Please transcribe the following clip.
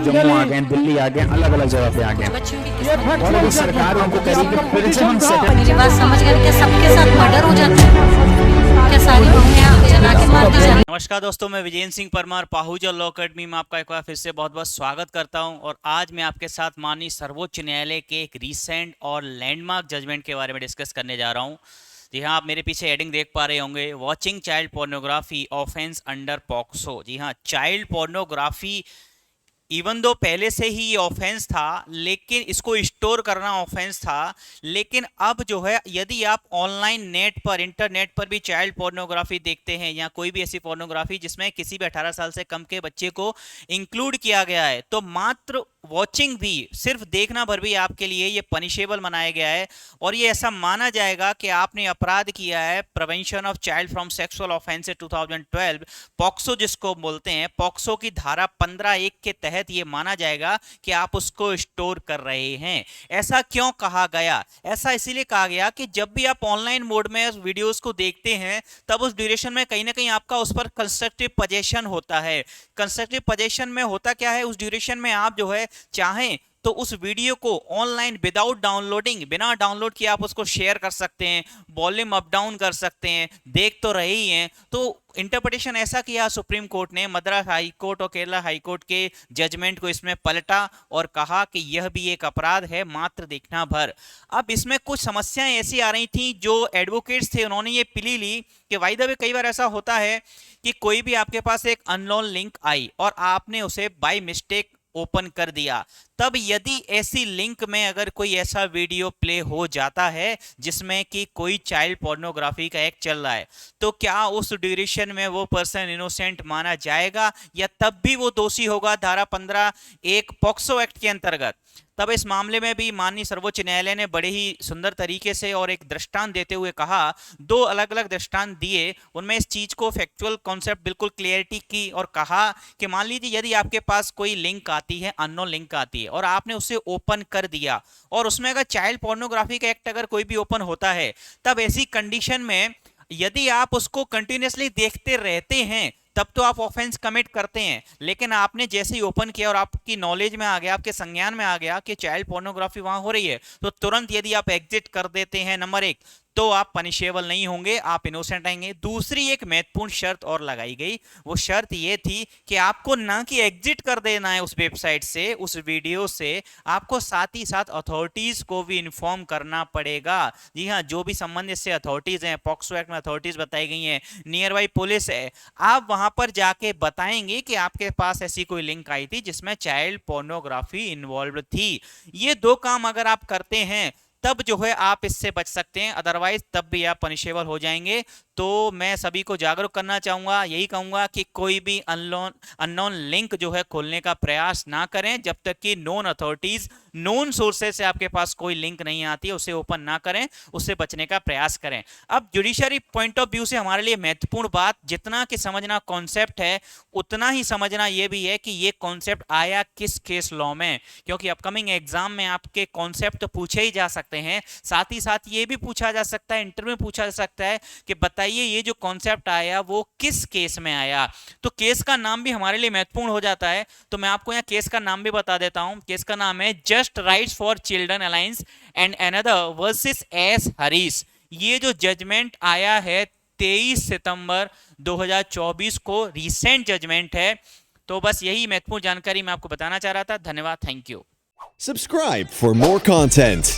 जम्मू आ गए, दिल्ली आ गए, अलग अलग जगह पे आ गए, और अभी सरकार उनको कह रही है कि फिर से हम मेरी बात समझ गए? क्या सबके साथ मर्डर हो जाता है? क्या सारी बहुएं जला के मार दी जाती? नमस्कार दोस्तों, मैं विजेंद्र सिंह परमार पाहुजा लॉ अकेडमी में आपका एक बार फिर से बहुत बहुत स्वागत करता हूं। और आज मैं आपके साथ माननीय सर्वोच्च न्यायालय के एक रीसेंट और लैंडमार्क जजमेंट के बारे में डिस्कस करने जा रहा हूं। जी हाँ, आप मेरे पीछे हेडिंग देख पा रहे होंगे, watching child pornography offence under POCSO. जी हाँ, चाइल्ड पोर्नोग्राफी इवन दो पहले से ही ये ऑफेंस था, लेकिन इसको स्टोर करना ऑफेंस था। लेकिन अब जो है, यदि आप ऑनलाइन नेट पर, इंटरनेट पर भी चाइल्ड पोर्नोग्राफी देखते हैं या कोई भी ऐसी पोर्नोग्राफी जिसमें किसी भी 18 साल से कम के बच्चे को इंक्लूड किया गया है, तो मात्र वॉचिंग भी, सिर्फ देखना भर भी आपके लिए ये पनिशेबल बनाया गया है। और ये ऐसा माना जाएगा कि आपने अपराध किया है। Prevention of child from sexual offences 2012 POCSO जिसको बोलते हैं, पॉक्सो की धारा 15(1) के तहत ये माना जाएगा कि आप उसको स्टोर कर रहे हैं। ऐसा क्यों कहा गया? ऐसा इसीलिए कहा गया कि जब भी आप ऑनलाइन मोड में वीडियोस को देखते हैं, तब उस ड्यूरेशन में कहीं ना कहीं आपका उस पर कंस्ट्रक्टिव पोजेशन होता है। कंस्ट्रक्टिव पोजेशन में होता क्या है, उस ड्यूरेशन में आप जो है चाहें तो उस वीडियो को ऑनलाइन विदाउट डाउनलोडिंग, बिना डाउनलोड किए आप उसको शेयर कर सकते हैं, वॉल्यूम अप डाउन कर सकते हैं, देख तो रहे ही हैं। तो इंटरप्रिटेशन ऐसा किया सुप्रीम कोर्ट ने, मद्रास हाई कोर्ट और केरला हाई कोर्ट के जजमेंट को इसमें पलटा और कहा कि यह भी एक अपराध है, मात्र देखना भर। अब इसमें कुछ समस्याएं ऐसी आ रही थी, जो एडवोकेट्स थे उन्होंने ये पिली ली कि वाई द वे कई बार ऐसा होता है कि कोई भी आपके पास एक अननोन लिंक आई और आपने उसे बाय मिस्टेक ओपन कर दिया। तब यदि ऐसी लिंक में अगर कोई ऐसा वीडियो प्ले हो जाता है जिसमें कि कोई चाइल्ड पोर्नोग्राफी का एक्ट चल रहा है, तो क्या उस ड्यूरेशन में वो पर्सन इनोसेंट माना जाएगा या तब भी वो दोषी होगा धारा 15(1) पॉक्सो एक्ट के अंतर्गत? तब इस मामले में भी माननीय सर्वोच्च न्यायालय ने बड़े ही सुंदर तरीके से और एक दृष्टांत देते हुए कहा, दो अलग अलग दृष्टांत दिए, उनमें इस चीज को फैक्चुअल कॉन्सेप्ट बिल्कुल क्लियरिटी की और कहा कि मान लीजिए यदि आपके पास कोई लिंक आती है, अननोन लिंक आती है और आपने उसे ओपन कर दिया और उसमें अगर चाइल्ड पोर्नोग्राफी का एक्ट अगर कोई भी ओपन होता है, तब ऐसी कंडीशन में यदि आप उसको कंटिन्यूअसली देखते रहते हैं तब तो आप ऑफेंस कमिट करते हैं। लेकिन आपने जैसे ही ओपन किया और आपकी नॉलेज में आ गया, आपके संज्ञान में आ गया कि चाइल्ड पोर्नोग्राफी वहां हो रही है, तो तुरंत यदि आप एग्जिट कर देते हैं, नंबर 1, तो आप पनिशेबल नहीं होंगे, आप इनोसेंट आएंगे। दूसरी एक महत्वपूर्ण शर्त और लगाई गई, वो शर्त ये थी कि आपको ना कि एग्जिट कर देना है उस वेबसाइट से, उस वीडियो से, आपको साथ ही साथ अथॉरिटीज को भी इन्फॉर्म करना पड़ेगा। जी हाँ, जो भी संबंधित से अथॉरिटीज हैं, पॉक्सो एक्ट में अथॉरिटीज बताई गई हैं, नियर बाई पुलिस है, आप वहां पर जाके बताएंगे कि आपके पास ऐसी कोई लिंक आई थी जिसमें चाइल्ड पोर्नोग्राफी इन्वॉल्व थी। ये दो काम अगर आप करते हैं तब जो है आप इससे बच सकते हैं, अदरवाइज तब भी आप पनिशेबल हो जाएंगे। तो मैं सभी को जागरूक करना चाहूंगा, यही कहूंगा कि कोई भी अननोन लिंक जो है खोलने का प्रयास ना करें जब तक कि नोन अथॉरिटीज, नोन सोर्सेज से आपके पास कोई लिंक नहीं आती है, उसे ओपन ना करें, उससे बचने का प्रयास करें। अब जुडिशरी पॉइंट ऑफ व्यू से हमारे लिए महत्वपूर्ण बात, जितना कि समझना कॉन्सेप्ट है, उतना ही समझना यह भी है कि ये कॉन्सेप्ट आया किस केस लॉ में, क्योंकि अपकमिंग एग्जाम में आपके कॉन्सेप्ट तो पूछे ही जा सकते हैं, साथ ही साथ ये भी पूछा जा सकता है, इंटरव्यू में पूछा जा सकता है कि बताइए ये जो कॉन्सेप्ट आया वो किस केस में आया। तो केस का नाम भी हमारे लिए महत्वपूर्ण हो जाता है। तो मैं आपको यहाँ केस का नाम भी बता देता हूं। केस का नाम है just rights for children alliance and another versus S Harish. ये जो जजमेंट आया है 23 सितंबर 2024 को, रीसेंट जजमेंट है। तो बस यही महत्वपूर्ण जानकारी मैं आपको बताना चाह रहा था। धन्यवाद, thank you. Subscribe for more content.